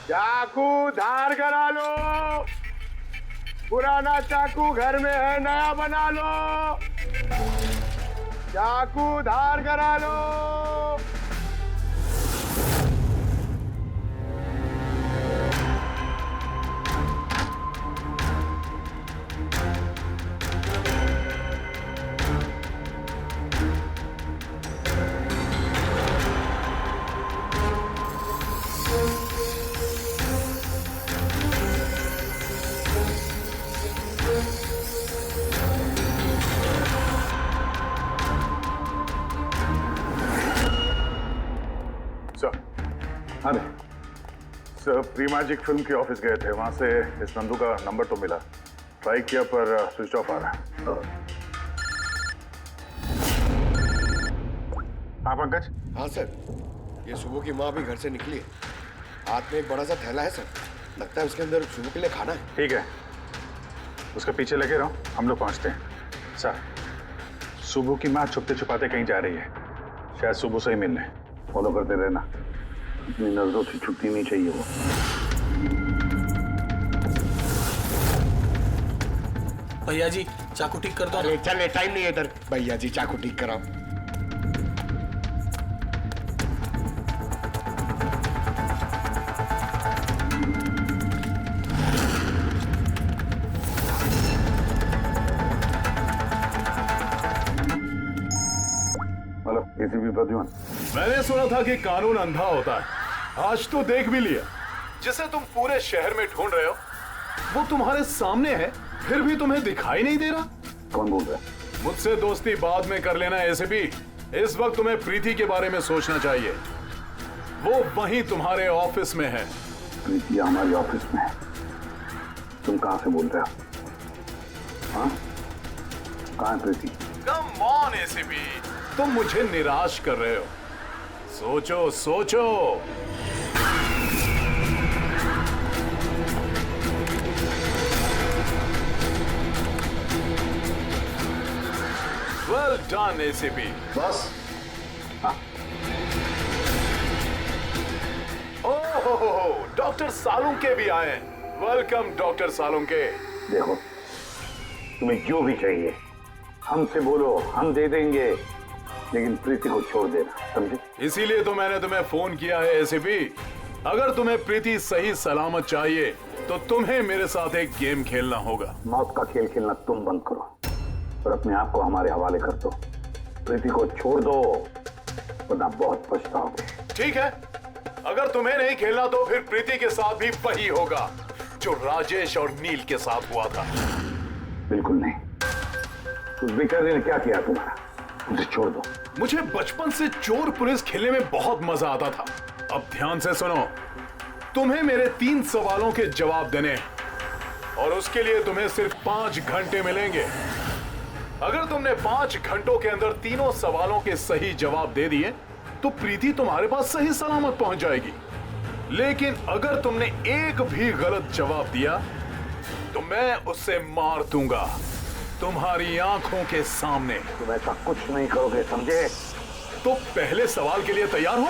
चाकू धार करा लो। पुराना चाकू घर में है, नया बना लो। चाकू धार करा लो। हाँ सर, प्री मैजिक फिल्म के ऑफिस गए थे, वहां से इस नंदू का नंबर तो मिला, ट्राई किया पर स्विच ऑफ आ रहा है। हाँ पंकज। हाँ सर, ये सुबह की माँ भी घर से निकली है, हाथ में एक बड़ा सा थैला है सर, लगता है उसके अंदर सुबह के लिए खाना है। ठीक है, उसके पीछे लगे रहो, हम लोग पहुंचते हैं। सर, सुबह की माँ छुपते छुपाते कहीं जा रही है, शायद सुबह से ही मिलने। फॉलो करते रहना, अपनी नजरों से छुट्टी नहीं चाहिए वो। भैया जी चाकू ठीक कर दो। अरे चल, टाइम नहीं है इधर। भैया जी चाकू ठीक कराओ। मतलब एसीपी प्रद्युमन, मैंने सुना था कि कानून अंधा होता है, आज तो देख भी लिया। जिसे तुम पूरे शहर में ढूंढ रहे हो वो तुम्हारे सामने है, फिर भी तुम्हें दिखाई नहीं दे रहा। कौन बोल रहा है? मुझसे दोस्ती बाद में कर लेना एसीपी, इस वक्त तुम्हें प्रीति के बारे में सोचना चाहिए। वो वहीं तुम्हारे ऑफिस में है। प्रीति हमारे ऑफिस में है? तुम कहां से बोल रहे हो? हाँ, कहां है प्रीति? कम ऑन एसीपी, तुम मुझे निराश कर रहे हो। सोचो सोचो। Well done ACP. बस ओह, डॉक्टर सालुंके भी आए। Welcome doctor Salunke. देखो, तुम्हें जो भी चाहिए हमसे बोलो, हम दे देंगे, लेकिन प्रीति को छोड़ देना, समझे? इसीलिए तो मैंने तुम्हें फोन किया है एसीपी। अगर तुम्हें प्रीति सही सलामत चाहिए तो तुम्हें मेरे साथ एक गेम खेलना होगा। मौत का खेल खेलना तुम बंद करो और अपने आप को हमारे हवाले कर दो। प्रीति को छोड़ दो, वरना बहुत पछताओगे। ठीक है, अगर तुम्हें नहीं खेलना तो फिर प्रीति के साथ भी वही होगा जो राजेश और नील के साथ हुआ था। बिल्कुल नहीं। उस बेचारे ने क्या किया तुम्हारा? उसे छोड़ दो। मुझे बचपन से चोर पुलिस खेलने में बहुत मजा आता था। अब ध्यान से सुनो, तुम्हें मेरे 3 सवालों के जवाब देने हैं और उसके लिए तुम्हें सिर्फ 5 घंटे मिलेंगे। अगर तुमने 5 घंटों के अंदर तीनों सवालों के सही जवाब दे दिए तो प्रीति तुम्हारे पास सही सलामत पहुंच जाएगी। लेकिन अगर तुमने एक भी गलत जवाब दिया तो मैं उससे मार दूंगा तुम्हारी आंखों के सामने। तुम ऐसा कुछ नहीं करोगे, समझे? तो पहले सवाल के लिए तैयार हो?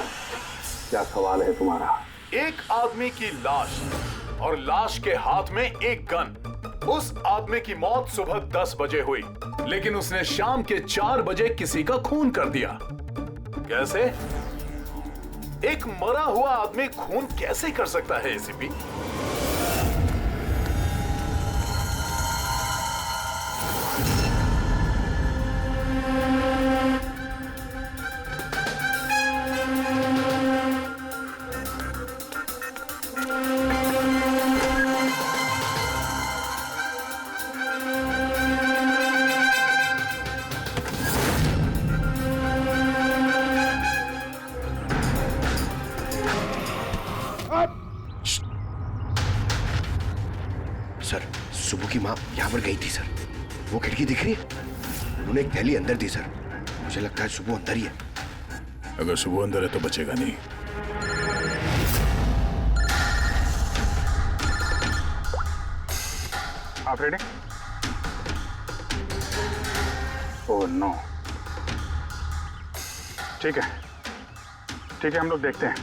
क्या सवाल है तुम्हारा? एक आदमी की लाश और लाश के हाथ में एक गन। उस आदमी की मौत सुबह 10 बजे हुई, लेकिन उसने शाम के 4 बजे किसी का खून कर दिया। कैसे? एक मरा हुआ आदमी खून कैसे कर सकता है एसीपी? सर, सुबह की माँ यहाँ पर गई थी सर। वो खिड़की दिख रही है? उन्होंने एक थैली अंदर दी सर। मुझे लगता है सुबह अंदर ही है। अगर सुबह अंदर है तो बचेगा नहीं। आप रेडी? Oh no. ठीक है, ठीक है, हम लोग देखते हैं।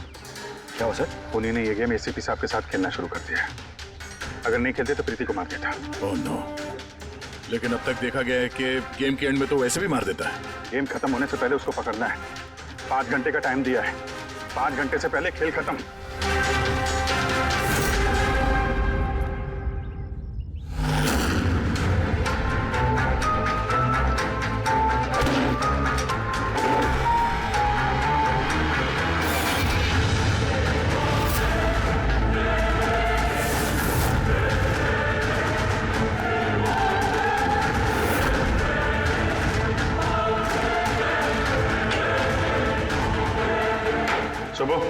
क्या हुआ सर? उन्हीं ने ये गेम एसीपी साहब के साथ खेलना शुरू कर दिया है। अगर नहीं खेलते तो प्रीति को मार देता। ओह नो, लेकिन अब तक देखा गया है कि गेम के एंड में तो वैसे भी मार देता है। गेम खत्म होने से पहले उसको पकड़ना है। 5 घंटे का टाइम दिया है। 5 घंटे से पहले खेल खत्म। सुबह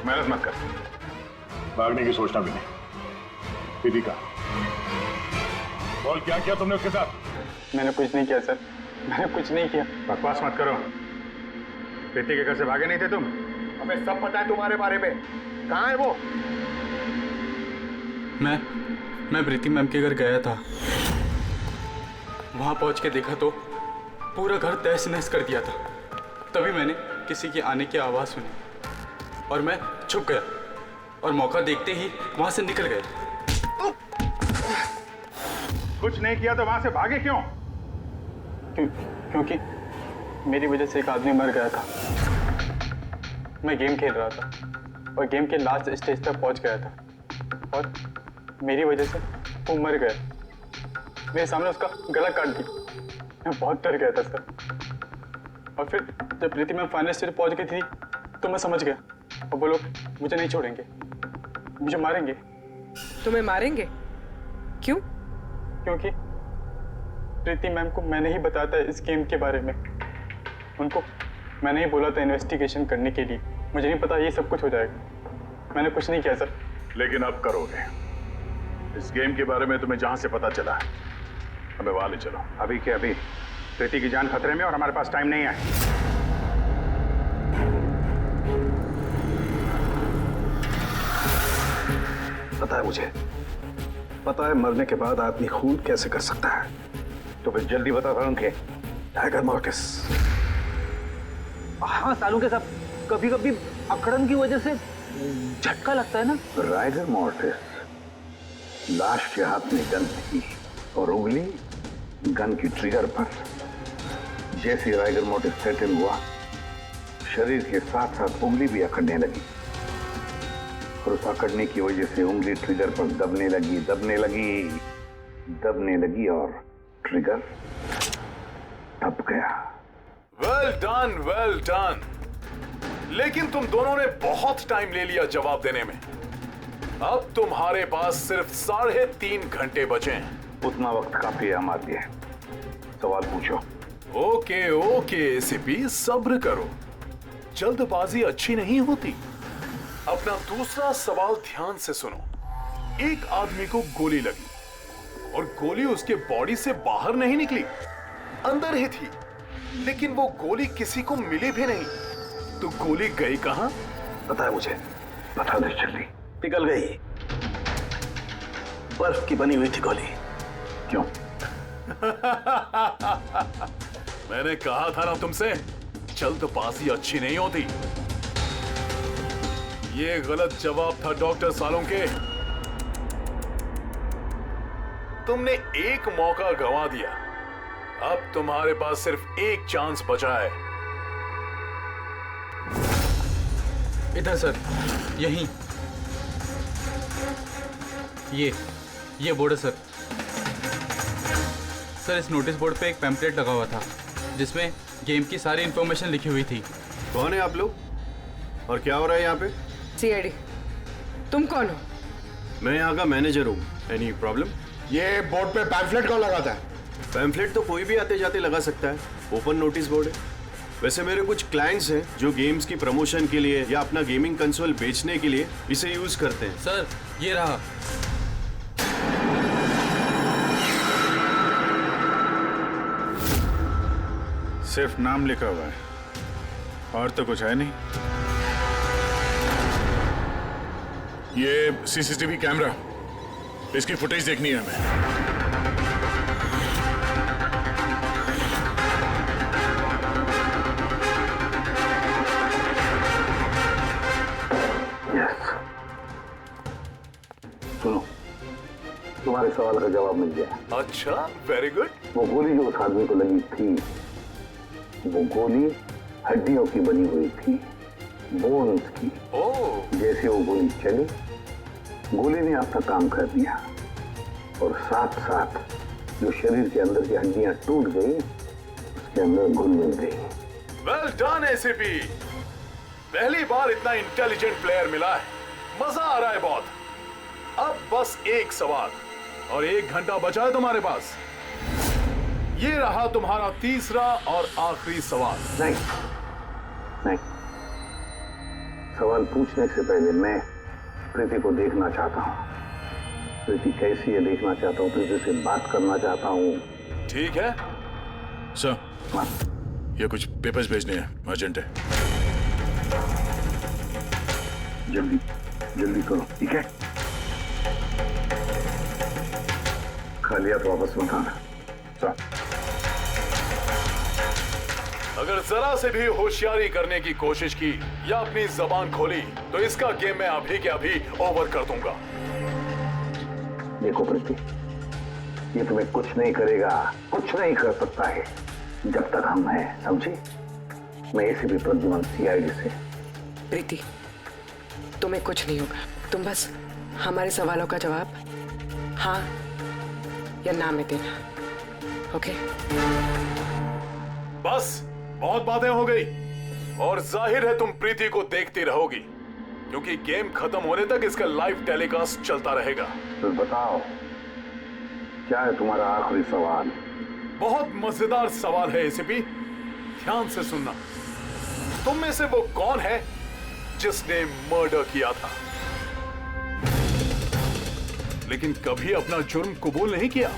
मेहनत मत कर। भागने की सोचना भी नहीं। प्रीति का बोल, क्या किया तुमने उसके साथ? मैंने कुछ नहीं किया सर, मैंने कुछ नहीं किया। बकवास मत करो। प्रीति के घर से भागे नहीं थे तुम? हमें सब पता है तुम्हारे बारे में। कहाँ है वो? मैं प्रीति मैम के घर गया था। वहां पहुंच के देखा तो पूरा घर तहस नहस कर दिया था। तभी मैंने किसी के आने की आवाज सुनी और मैं छुप गया और मौका देखते ही वहां से निकल गया। कुछ नहीं किया तो वहां से भागे क्यों? क्योंकि मेरी वजह से एक आदमी मर गया था। मैं गेम खेल रहा था और गेम के लास्ट स्टेज तक पहुंच गया था और मेरी वजह से वो मर गया। मेरे सामने उसका गला काट दी। मैं बहुत डर गया था सर। और फिर जब प्रीति मैम फाइनल स्टेज पहुंच गई थी तो मैं समझ गया और वो लोग मुझे नहीं छोड़ेंगे, मुझे मारेंगे। तुम्हें मारेंगे? क्यों? क्योंकि प्रीति मैम को मैंने ही बताया था इस गेम के बारे में। उनको मैंने ही बोला था इन्वेस्टिगेशन करने के लिए। मुझे नहीं पता ये सब कुछ हो जाएगा। मैंने कुछ नहीं किया सर। लेकिन अब करोगे। इस गेम के बारे में तुम्हें जहां से पता चला हमें वहां ले चलो। अभी के अभी। प्रीति की जान खतरे में और हमारे पास टाइम नहीं है। पता है मुझे, पता है मरने के बाद आदमी खून कैसे कर सकता है। तो फिर जल्दी बता उनके। Tiger mortis. हाँ सालों के साथ कभी कभी अकड़न की वजह से झटका लगता है ना। टाइगर मॉर्टिस, लाश के हाथ में गन थी और उंगली गन की ट्रिगर पर। जैसे टाइगर मॉर्टिस सेटल हुआ, शरीर के साथ साथ उंगली भी अकड़ने लगी और उस अकड़ने की वजह से उंगली ट्रिगर पर दबने लगी और ट्रिगर दब गया। Well done. लेकिन तुम दोनों ने बहुत टाइम ले लिया जवाब देने में। अब तुम्हारे पास सिर्फ 3.5 घंटे बचे हैं। उतना वक्त काफी है हमारे लिए। सवाल पूछो। ओके एसीपी, सब्र करो। जल्दबाजी अच्छी नहीं होती। अपना दूसरा सवाल ध्यान से सुनो। एक आदमी को गोली लगी और गोली उसके बॉडी से बाहर नहीं निकली, अंदर ही थी। लेकिन वो गोली किसी को मिली भी नहीं। तो गोली गई कहां? पता है मुझे, पता नहीं चली। पिघल गई। बर्फ की बनी हुई थी गोली। क्यों? मैंने कहा था ना तुमसे, जल्दबाजी अच्छी नहीं होती। ये गलत जवाब था डॉक्टर सालोंके। तुमने एक मौका गंवा दिया। अब तुम्हारे पास सिर्फ एक चांस बचा है। इधर सर, यहीं। ये बोर्ड है सर। सर, इस नोटिस बोर्ड पे एक पैम्पलेट लगा हुआ था जिसमें गेम की सारी इंफॉर्मेशन लिखी हुई थी। कौन है आप लोग और क्या हो रहा है यहाँ पे? सीआईडी। तुम कौन हो? मैं यहाँ का मैनेजर हूँ। Any problem? ये बोर्ड पे पैम्फलेट कौन लगाता है? पैम्फलेट तो कोई भी आते जाते लगा सकता है। ओपन नोटिस बोर्ड है। वैसे मेरे कुछ क्लाइंट्स हैं जो गेम्स की प्रमोशन के लिए या अपना गेमिंग कंसोल बेचने के लिए इसे यूज करते हैं। सर, ये रहा। सिर्फ नाम लिखा हुआ है और तो कुछ है नहीं। ये सीसीटीवी कैमरा, इसकी फुटेज देखनी है हमें। तुम्हारे सवाल का जवाब मिल गया। अच्छा, वेरी गुड। वो गोली जो उस आदमी को लगी थी, वो गोली हड्डियों की बनी हुई थी, बोन्स की। ओह। जैसे वो गोली चली, गोली ने अपना काम कर दिया और साथ साथ जो शरीर के अंदर की हड्डियां टूट गई, उसके अंदर घुल मिल गई। वेल डन एसीपी, पहली बार इतना इंटेलिजेंट प्लेयर मिला है, मजा आ रहा है बहुत। अब बस एक सवाल और 1 घंटा बचा है तुम्हारे पास। ये रहा तुम्हारा तीसरा और आखिरी सवाल। नहीं, सवाल पूछने से पहले मैं प्रीति को देखना चाहता हूँ। प्रीति कैसी है देखना चाहता हूँ, प्रीति से बात करना चाहता हूँ। ठीक है सर, हाँ। ये कुछ पेपर्स भेजने हैं, अर्जेंट है। जल्दी जल्दी करो, ठीक है? खा लिया तो वापस मत आना। अगर जरा से भी होशियारी करने की कोशिश की या अपनी जबान खोली तो इसका गेम मैं अभी के अभी ओवर कर दूंगा। देखो प्रीति, ये तुम्हें कुछ नहीं करेगा, कुछ नहीं कर सकता है जब तक हम हैं, समझी? मैं एसीपी प्रद्युमन सीआईडी से। प्रीति, तुम्हें कुछ नहीं होगा। तुम बस हमारे सवालों का जवाब हाँ या ना में देना, ओके? बस बहुत बातें हो गई और जाहिर है तुम प्रीति को देखती रहोगी, क्योंकि गेम खत्म होने तक इसका लाइव टेलीकास्ट चलता रहेगा। तो बताओ, क्या है तुम्हारा आखिरी सवाल? बहुत मजेदार सवाल है एसीपी, ध्यान से सुनना। तुम में से वो कौन है जिसने मर्डर किया था लेकिन कभी अपना जुर्म कबूल नहीं किया?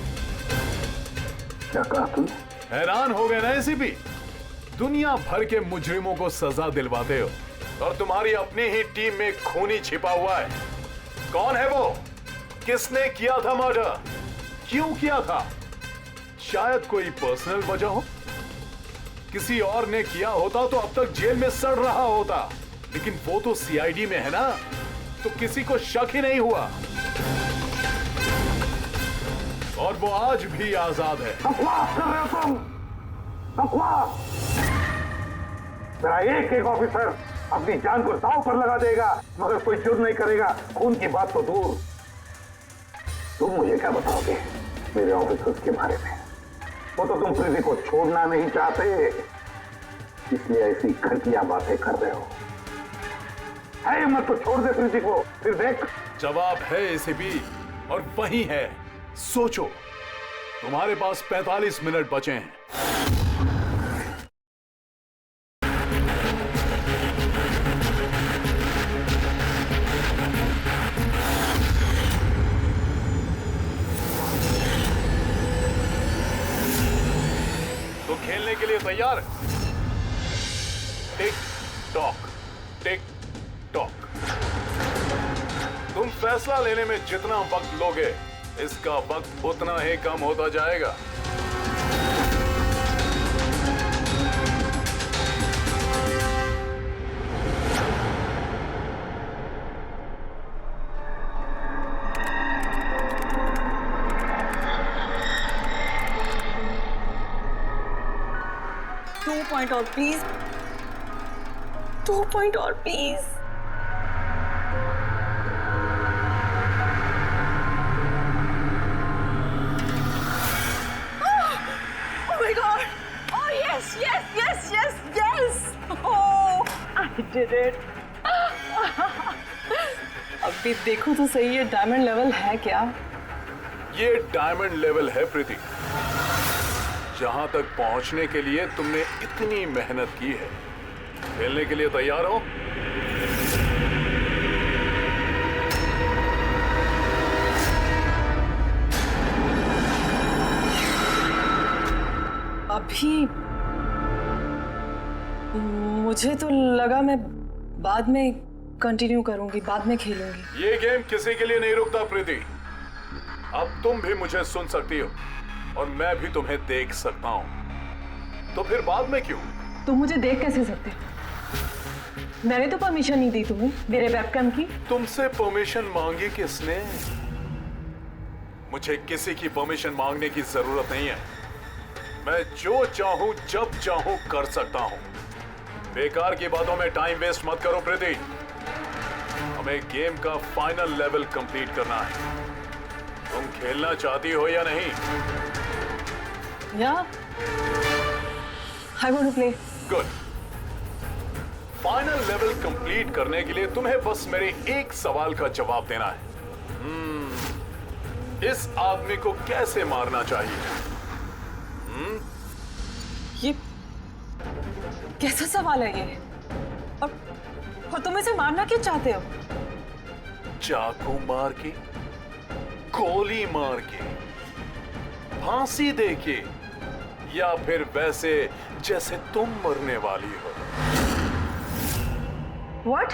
क्या कहा तुम? हैरान हो गए ना एसीपी? दुनिया भर के मुजरिमों को सजा दिलवाते हो और तुम्हारी अपनी ही टीम में खूनी छिपा हुआ है। कौन है वो? किसने किया था मर्डर? क्यों किया था? शायद कोई पर्सनल वजह हो। किसी और ने किया होता तो अब तक जेल में सड़ रहा होता, लेकिन वो तो सीआईडी में है ना, तो किसी को शक ही नहीं हुआ और वो आज भी आजाद है। बकवास कर रहे हो तुम, बकवास! मेरा एक एक ऑफिसर अपनी जान को दांव पर लगा देगा मगर कोई जुर्म नहीं करेगा। खून की बात तो दूर, तुम मुझे क्या बताओगे मेरे ऑफिसर्स के बारे में? वो तो तुम प्रीति को छोड़ना नहीं चाहते, इसलिए ऐसी घटिया बातें कर रहे हो। है मत तो छोड़ दे प्रीति को, फिर देख। जवाब है एसीपी और वही है। सोचो, तुम्हारे पास 45 मिनट बचे हैं। तो खेलने के लिए तैयार? Tick tock, tick tock. तुम फैसला लेने में जितना वक्त लोगे, इसका वक्त उतना ही कम होता जाएगा। Two point और प्लीज, 2 point और please. Oh my God! Oh yes, yes, yes, yes, yes! Oh, I did it! अभी देखो तो सही, ये डायमंड लेवल है क्या? ये डायमंड लेवल है प्रीति, जहां तक पहुंचने के लिए तुमने इतनी मेहनत की है। खेलने के लिए तैयार हो? अभी मुझे तो लगा मैं बाद में कंटिन्यू करूंगी, बाद में खेलूंगी। ये गेम किसी के लिए नहीं रुकता प्रीति। अब तुम भी मुझे सुन सकती हो और मैं भी तुम्हें देख सकता हूं, तो फिर बाद में क्यों? तुम मुझे देख कैसे सकते? मैंने तो परमिशन नहीं दी तुम्हें मेरे वेबकैम की। तुमसे परमिशन मांगी किसने? मुझे किसी की परमिशन मांगने की जरूरत नहीं है। मैं जो चाहूं जब चाहूं कर सकता हूं। बेकार की बातों में टाइम वेस्ट मत करो प्रीति। हमें गेम का फाइनल लेवल कंप्लीट करना है। तुम खेलना चाहती हो या नहीं? Yeah. I want to play. Good. Final level complete करने के लिए तुम्हें बस मेरे एक सवाल का जवाब देना है। इस आदमी को कैसे मारना चाहिए? ये कैसा सवाल है ये? और तुम इसे मारना क्यों चाहते हो? चाकू मार के, गोली मार के, फांसी दे के, या फिर वैसे जैसे तुम मरने वाली हो? What?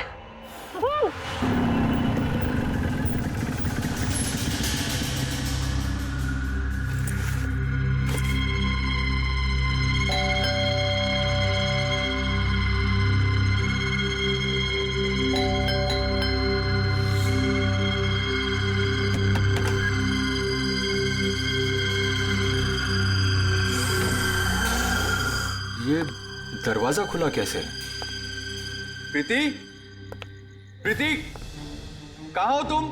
ये दरवाजा खुला कैसे? प्रीति, प्रीति, कहाँ हो तुम?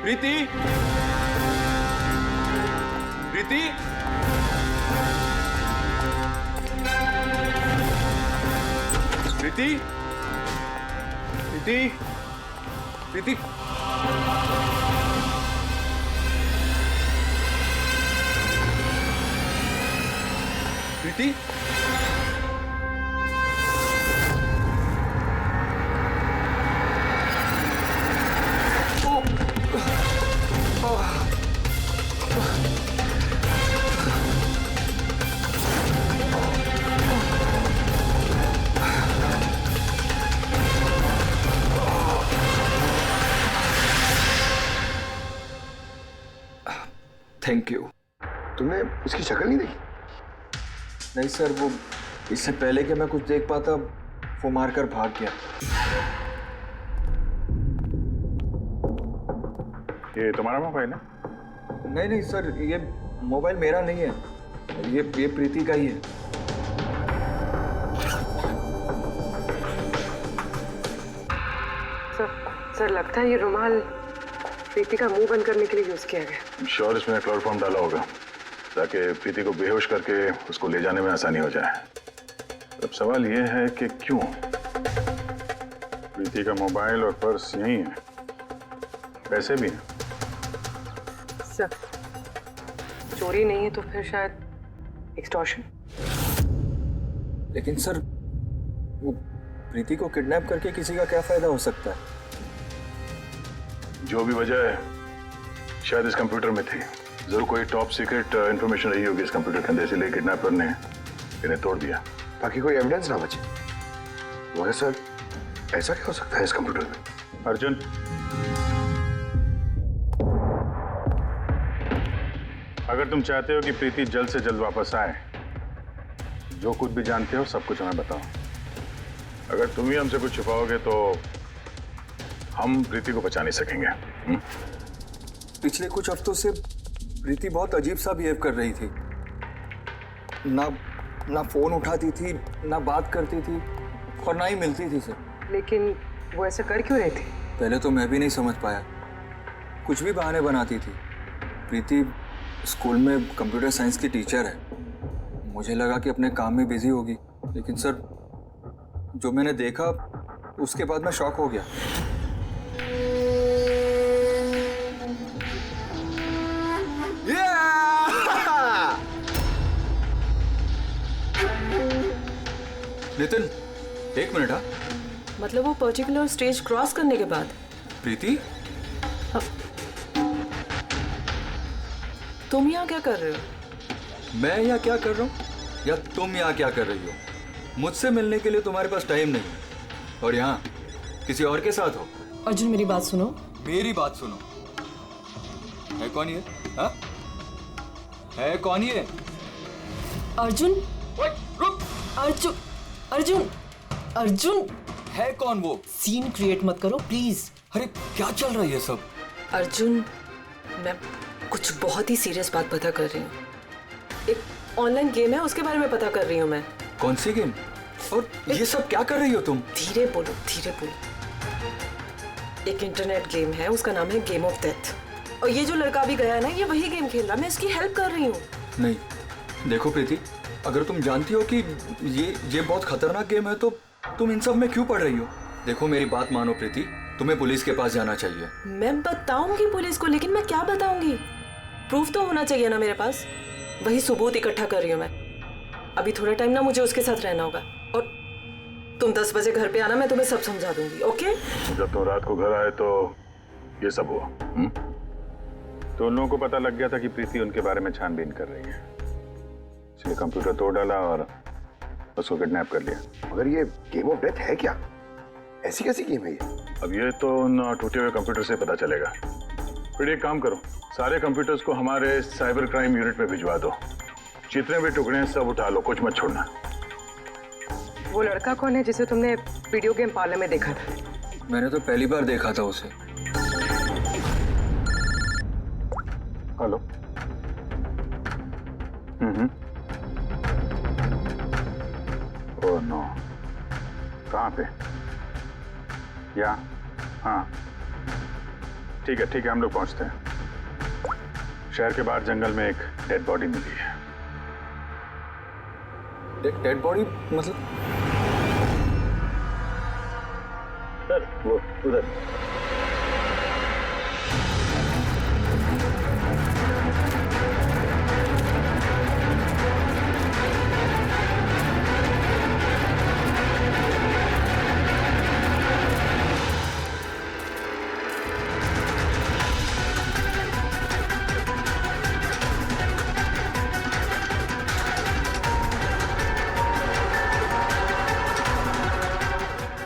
प्रीति, प्रीति, प्रीति, प्रीति, प्रीति। प्रीति, थैंक यू। तुमने उसकी शक्ल नहीं देखी? नहीं सर, वो इससे पहले कि मैं कुछ देख पाता वो मारकर भाग गया। ये तुम्हारा मोबाइल है? नहीं नहीं सर, ये मोबाइल मेरा नहीं है, ये प्रीति का ही है। सर लगता है ये रुमाल प्रीति का मुंह बंद करने के लिए यूज किया गया। श्योर इसमें क्लोरोफॉर्म डाला होगा ताकि प्रीति को बेहोश करके उसको ले जाने में आसानी हो जाए। अब सवाल यह है कि क्यों? प्रीति का मोबाइल और पर्स यहीं है, पैसे भी हैं। सर चोरी नहीं है तो फिर शायद एक्सटॉर्शन। लेकिन सर वो प्रीति को किडनैप करके किसी का क्या फायदा हो सकता है? जो भी वजह है शायद इस कंप्यूटर में थी। जरूर कोई टॉप सीक्रेट इंफॉर्मेशन रही होगी इस कंप्यूटर के अंदर, इसलिए किडनैपर ने इन्हें तोड़ दिया ताकि कोई एविडेंस ना बचे। मगर सर ऐसा क्या हो सकता है इस कंप्यूटर में? अर्जुन, अगर तुम चाहते हो कि प्रीति जल्द से जल्द वापस आए, जो कुछ भी जानते हो सब कुछ हमें बताओ। अगर तुम ही हमसे कुछ छुपाओगे तो हम प्रीति को बचा नहीं सकेंगे। पिछले कुछ हफ्तों से प्रीति बहुत अजीब सा बिहेव कर रही थी। ना फोन उठाती थी, ना बात करती थी और ना ही मिलती थी सर। लेकिन वो ऐसा कर क्यों रही थी? पहले तो मैं भी नहीं समझ पाया, कुछ भी बहाने बनाती थी। प्रीति स्कूल में कंप्यूटर साइंस की टीचर है, मुझे लगा कि अपने काम में बिजी होगी, लेकिन सर जो मैंने देखा उसके बाद मैं शॉक हो गया। नितिन एक मिनट। हाँ मतलब वो पर्टिकुलर स्टेज क्रॉस करने के बाद? प्रीति, तुम यहाँ क्या कर रहे हो? मैं यहाँ क्या कर रहा हूँ या तुम यहाँ क्या कर रही हो? मुझसे मिलने के लिए तुम्हारे पास टाइम नहीं और यहाँ किसी और के साथ हो। अर्जुन मेरी बात सुनो। मेरी बात सुनो। है कौन ये? हाँ? है कौन ये? अर्जुन। रुक। अर्जुन अर्जुन अर्जुन है कौन वो? सीन क्रिएट मत करो प्लीज। अरे क्या चल रहा है ये सब? अर्जुन, मैं कुछ बहुत ही सीरियस बात पता कर रही हूँ। एक ऑनलाइन गेम है, उसके बारे में पता कर रही हूँ मैं। कौन सी गेम? और ये सब क्या कर रही हो तुम? धीरे बोलो, धीरे बोलो। एक इंटरनेट गेम है, उसका नाम है गेम ऑफ डेथ। और ये जो लड़का भी गया है ना, ये वही गेम खेल रहा है। मैं इसकी हेल्प कर रही हूँ। नहीं, देखो प्रीति, अगर तुम जानती हो कि ये बहुत खतरनाक गेम है तो तुम इन सब में क्यों पड़ रही हो? देखो मेरी बात मानो प्रीति, तुम्हें पुलिस के पास जाना चाहिए। मैं बताऊंगी पुलिस को, लेकिन मैं क्या बताऊंगी? प्रूफ तो होना चाहिए ना मेरे पास। वही सबूत इकट्ठा कर रही हूँ मैं। अभी थोड़ा टाइम ना मुझे उसके साथ रहना होगा, और तुम 10 बजे घर पे आना, मैं तुम्हें सब समझा दूंगी। ओके? जब तुम रात को घर आए तो ये सब हुआ। तो उन लोगों को पता लग गया था कि प्रीति उनके बारे में छानबीन कर रही है, इसलिए कंप्यूटर तोड़ डाला और उसको किडनैप कर लिया। मगर ये गेम ऑफ डेथ है क्या? ऐसी कैसी गेम है ये? अब ये तो उन टूटे हुए कंप्यूटर से पता चलेगा। फिर एक काम करो, सारे कंप्यूटर्स को हमारे साइबर क्राइम यूनिट में भिजवा दो। जितने भी टुकड़े हैं सब उठा लो, कुछ मत छोड़ना। वो लड़का कौन है जिसे तुमने वीडियो गेम पार्लर में देखा था? मैंने तो पहली बार देखा था उसे। हेलो। ओह नो, कहाँ पे? या हाँ, ठीक है हम लोग पहुंचते हैं। शहर के बाहर जंगल में एक डेड बॉडी मिली है। डेड बॉडी मतलब? सर वो उधर।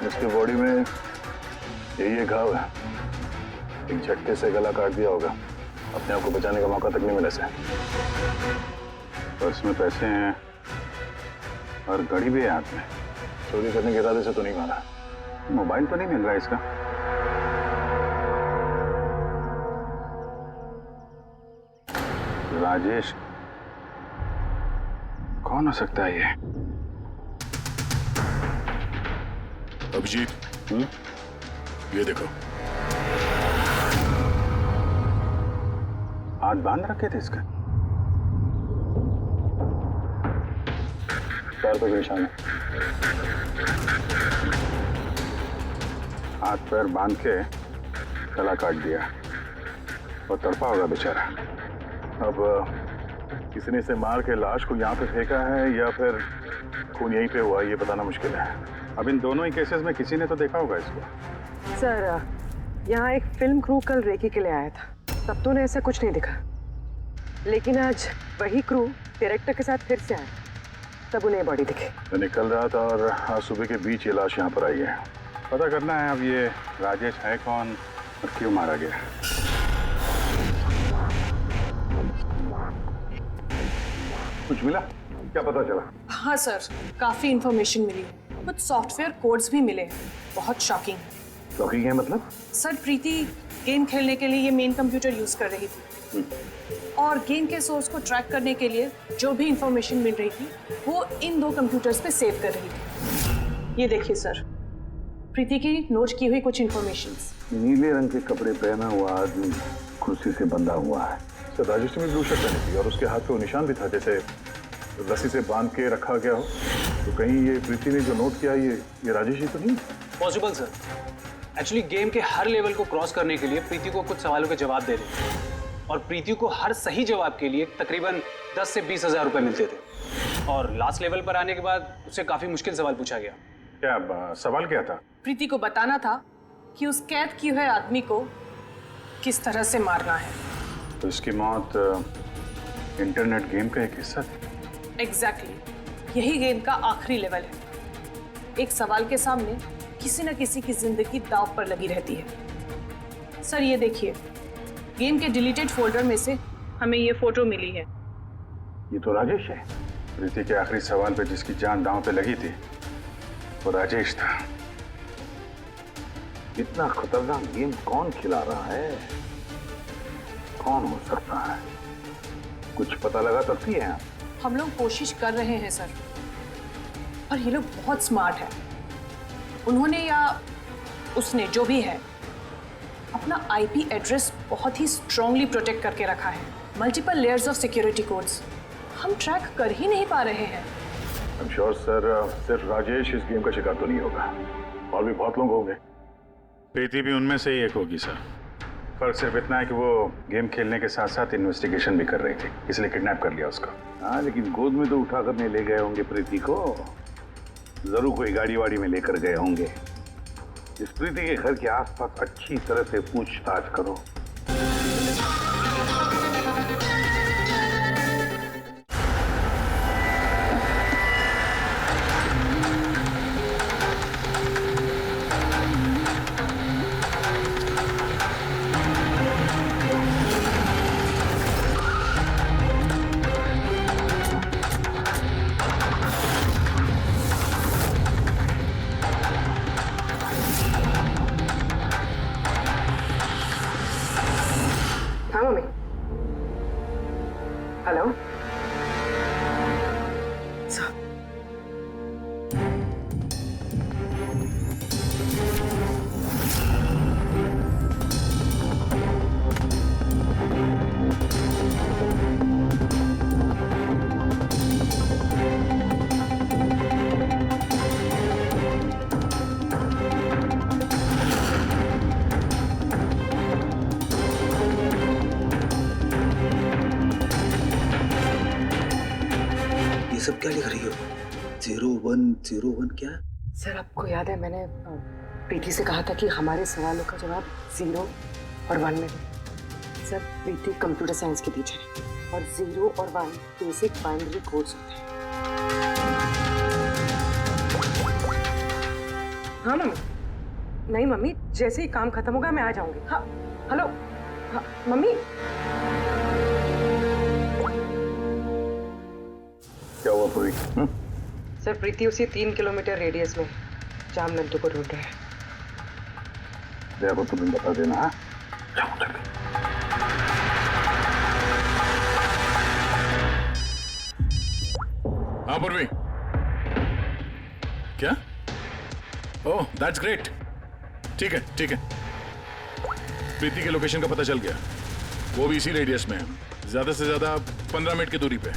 उसकी बॉडी में यही घाव है, एक झटके से गला काट दिया होगा। अपने आप को बचाने का मौका तक नहीं मिला से। पर्स में पैसे हैं और घड़ी भी है हाथ में। चोरी करने के इरादे से तो नहीं मारा। मोबाइल तो नहीं मिल रहा इसका। राजेश कौन हो सकता है ये? अभिजीत, ये देखो। हाथ बांध रखे थे इसका। पैर पे भी निशान है। हाथ पैर बांध के गला काट दिया और तड़पा होगा बेचारा। अब किसी ने इसे मार के लाश को यहाँ पे फेंका है या फिर खून यहीं पे हुआ, ये बताना मुश्किल है। अब इन दोनों ही केसेस में किसी ने तो देखा होगा इसको। सर, यहाँ एक फिल्म क्रू कल रेकी के लिए आया था, तब तो उन्हें ऐसा कुछ नहीं दिखा। लेकिन आज वही क्रू डायरेक्टर के साथ फिर से आया, तब उन्हें बॉडी दिखी। मैं निकल रहा था और आज सुबह के बीच ये लाश यहाँ पर आई है। पता करना है अब ये राजेश है कौन और क्यों मारा गया। कुछ मिला? क्या पता चला? हाँ सर, काफी इंफॉर्मेशन मिली है। कुछ सॉफ्टवेयर कोड्स भी मिले हैं, बहुत शॉकिंग है। शॉकिंग है मतलब? सर, प्रीति गेम खेलने के लिए ये मेन कंप्यूटर यूज कर रही थी और गेम के सोर्स को ट्रैक करने के लिए जो भी इंफॉर्मेशन मिल रही थी वो इन 2 कंप्यूटर्स पे सेव कर रही थी। ये देखिए सर, प्रीति की नोट की हुई कुछ इंफॉर्मेशन। नीले रंग के कपड़े पहना हुआ आदमी कुर्सी से बंधा हुआ है। सर, राजेश ने ब्लू शर्ट पहनी थी और उसके हाथ पे वो निशान भी था, जैसे रस्सी से बांध के रखा गया हो। तो कहीं ये प्रीति ने जो नोट किया ये राजेश ही तो नहीं? Possible sir. एक्चुअली गेम के हर लेवल को क्रॉस करने के लिए प्रीति को कुछ सवालों के जवाब दे रहे थे और प्रीति को हर सही जवाब के लिए तकरीबन 10 से 20 हज़ार रुपए मिलते थे। और लास्ट लेवल पर आने के बाद उससे काफी मुश्किल सवाल पूछा गया। क्या सवाल क्या था? प्रीति को बताना था कि उस कैद किए हुए आदमी को किस तरह से मारना है। तो इसकी मौत इंटरनेट गेम का एक हिस्सा थी। एग्जैक्टली, यही गेम का आखिरी लेवल है। एक सवाल के सामने किसी न किसी की जिंदगी दांव पर लगी रहती है। सर, ये देखिए, गेम के डिलीटेड फोल्डर में से हमें ये फोटो मिली है। ये तो राजेश है। प्रीति के आखिरी सवाल पे जिसकी जान दांव पे लगी थी वो राजेश था। इतना खतरनाक गेम कौन खिला रहा है? कौन हो सकता है? कुछ पता लगा सकती हैं आप? हम लोग कोशिश कर रहे हैं सर, और ये लोग बहुत स्मार्ट है। उन्होंने या उसने जो भी है अपना आईपी एड्रेस बहुत ही स्ट्रांगली प्रोटेक्ट करके रखा है। Multiple layers of security codes हम ट्रैक कर ही नहीं पा रहे हैं। I'm sure, सर सिर्फ राजेश इस गेम का शिकार तो नहीं होगा, और भी बहुत लोग होंगे। प्रीति भी उनमें से ही एक होगी सर। फर्क सिर्फ इतना है कि वो गेम खेलने के साथ साथ इन्वेस्टिगेशन भी कर रही थी, इसलिए किडनैप कर लिया उसका। हाँ, लेकिन गोद में तो उठा कर नहीं ले गए होंगे प्रीति को। जरूर कोई गाड़ी वाड़ी में लेकर गए होंगे। इस प्रीति के घर के आसपास अच्छी तरह से पूछताछ करो। हेलो सब क्या लिख रही हो? 0101 क्या? सर आपको याद है मैंने प्रीति से कहा था कि हमारे सवालों का जवाब 0 और 1 में दे। सर प्रीति कंप्यूटर साइंस की टीचर है और 0 और 1 बेसिक बाइनरी कोड्स होते हैं। हाँ मम्मी। नहीं मम्मी, जैसे ही काम खत्म होगा मैं आ जाऊंगी। हाँ हेलो। हाँ मम्मी। क्या हुआ पूरी? सर प्रीति उसी 3 किलोमीटर रेडियस में जाम नंदू को ढूंढ रहे हैं। देखो तुम्हें बता देना। हाँ हाँ पूर्वी, क्या? Oh that's great. ठीक है ठीक है, प्रीति के लोकेशन का पता चल गया। वो भी इसी रेडियस में है, ज्यादा से ज्यादा 15 मिनट की दूरी पे।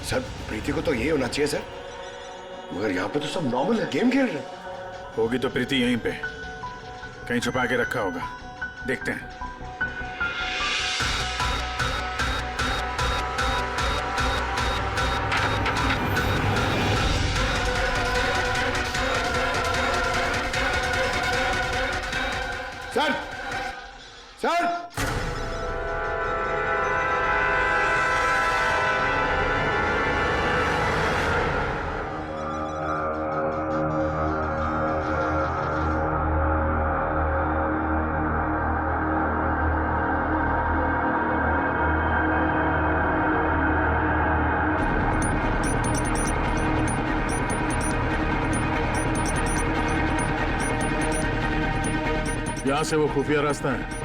सर प्रीति को तो ये होना चाहिए सर, मगर यहाँ पे तो सब नॉर्मल है, गेम खेल रहे। होगी तो प्रीति यहीं पे कहीं छुपा के रखा होगा, देखते हैं। सर सर यहां से वो खुफिया रास्ता है।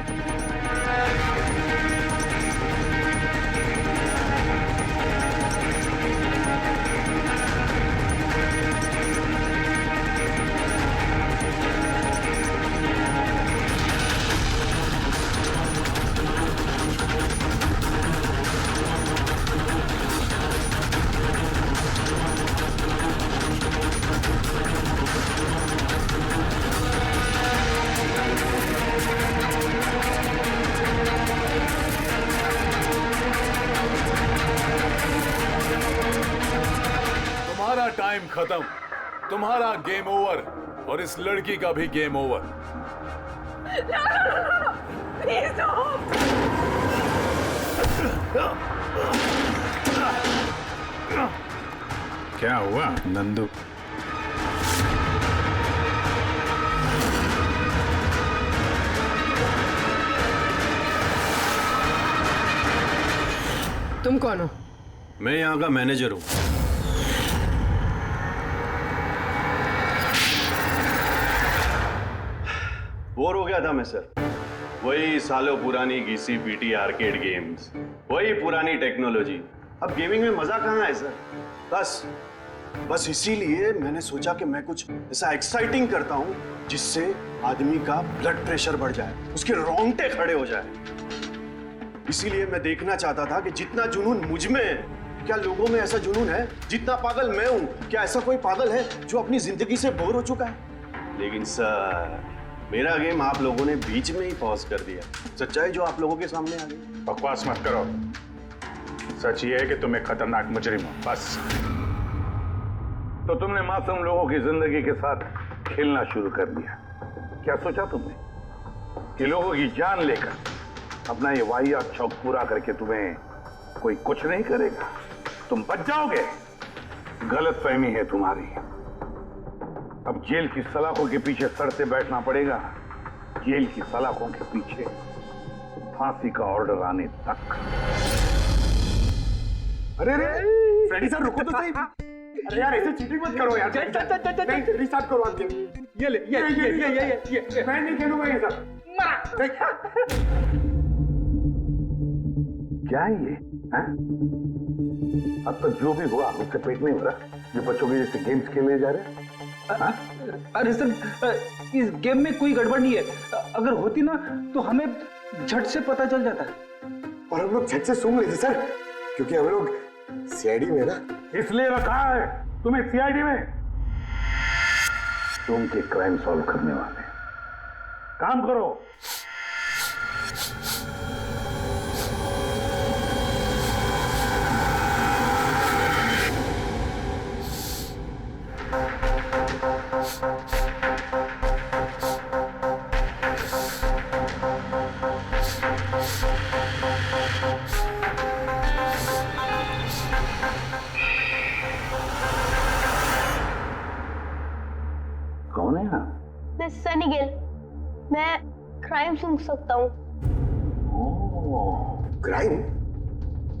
टाइम खत्म, तुम्हारा गेम ओवर और इस लड़की का भी गेम ओवर। प्लीज क्या हुआ नंदू? तुम कौन हो? मैं यहाँ का मैनेजर हूँ। बोर हो गया था मैं सर। वही सालों पुरानी घिसी पीटी आर्केड गेम्स, वही पुरानी टेक्नोलॉजी। अब गेमिंग में मजा कहाँ है सर? बस इसीलिए मैंने सोचा कि मैं कुछ ऐसा एक्साइटिंग करता हूँ जिससे आदमी का ब्लड प्रेशर बढ़ जाए, उसके रोंगटे खड़े हो जाए। इसीलिए मैं देखना चाहता था कि जितना जुनून मुझ में है, क्या लोगों में ऐसा जुनून है? जितना पागल मैं हूं, क्या ऐसा कोई पागल है जो अपनी जिंदगी से बोर हो चुका है? लेकिन सर, मेरा गेम आप लोगों ने बीच में ही पॉज कर दिया। सच्चाई जो आप लोगों के सामने आ गई। बकवास मत करो। सच ये है कि तुम एक खतरनाक मुजरिम हो, बस। तो तुमने मासूम लोगों की जिंदगी के साथ खेलना शुरू कर दिया। क्या सोचा तुमने कि लोगों की जान लेकर अपना ये वाहियात शौक पूरा करके तुम्हें कोई कुछ नहीं करेगा? तुम बच जाओगे। गलतफहमी है तुम्हारी। अब जेल की सलाखों के पीछे सड़ते बैठना पड़ेगा, जेल की सलाखों के पीछे फांसी का ऑर्डर आने तक। अरे फ्रेडी सर रुको तो सही। अरे यार ऐसे चीटिंग मत करो यार। नहीं रिस्टार्ट करो आप। ये ले ये मैं नहीं खेलूंगा ये सब। क्या है ये? अब तक जो भी हुआ उससे पेट नहीं भरा जो बच्चों के जैसे गेम्स खेलने जा रहे हैं? अरे सर, इस गेम में कोई गड़बड़ नहीं है। अगर होती ना तो हमें झट से पता चल जाता। और हम लोग झट से सूंघ लेते सर, क्योंकि हम लोग सीआईडी में ना। इसलिए रखा है तुम्हें सीआईडी में, तुम के क्राइम सॉल्व करने वाले। काम करो। कौन है आप? मैं सनी गिल। मैं क्राइम सूंघ सकता हूँ। क्राइम?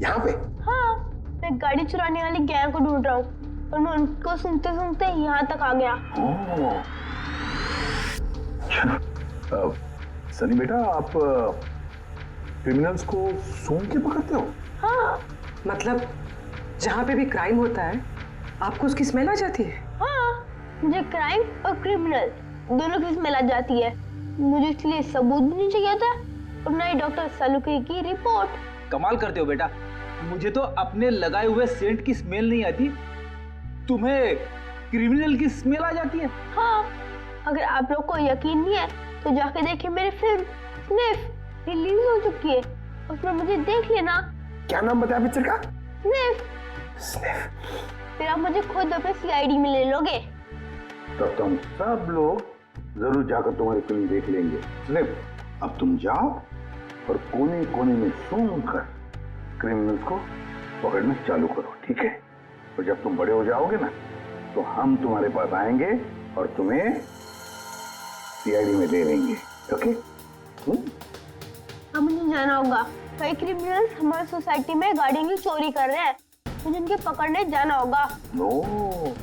यहाँ पे? हाँ, मैं गाड़ी चुराने वाली गैंग को ढूंढ रहा हूँ और मैं उनको सुनते सुनते यहाँ तक आ गया। सनी बेटा, आप क्रिमिनल्स को सूंघ के पकड़ते हो? हाँ। मतलब जहाँ पे भी क्राइम होता है आपको उसकी स्मेल आ जाती है? हाँ, मुझे क्राइम और क्रिमिनल दोनों की स्मेल आ जाती है। मुझे इसलिए सबूत भी नहीं चाहिए था और ना ही डॉक्टर सलूकी की रिपोर्ट। कमाल करते हो बेटा, मुझे तो अपने लगाए हुए सेंट की स्मेल नहीं आती, तुम्हें क्रिमिनल की स्मेल आ जाती है। हाँ, अगर आप लोग को यकीन नहीं है तो जाके देखिए मेरी फिल्म स्निफ रिलीज हो चुकी है, उसमें मुझे देख लेना। क्या नाम बताया पिक्चर का? स्निफ। फिर आप मुझे खुद अपने सीआईडी में ले लोगे। तब तुम सब लोग जरूर जाकर तुम्हारी फिल्म देख लेंगे। स्निफ, अब तुम जाओ और कोने कोने में सूंघ कर क्रिमिनल्स को पकड़ना चालू करो, ठीक है? और जब तुम बड़े हो जाओगे ना तो हम तुम्हारे पास आएंगे और तुम्हें सीआईडी में ले लेंगे, ओके? अब मुझे जाना होगा। कई क्रिमिनल्स हमारी सोसाइटी में गाड़ियों की चोरी कर रहे हैं, मुझे इनके पकड़ने जाना होगा। नो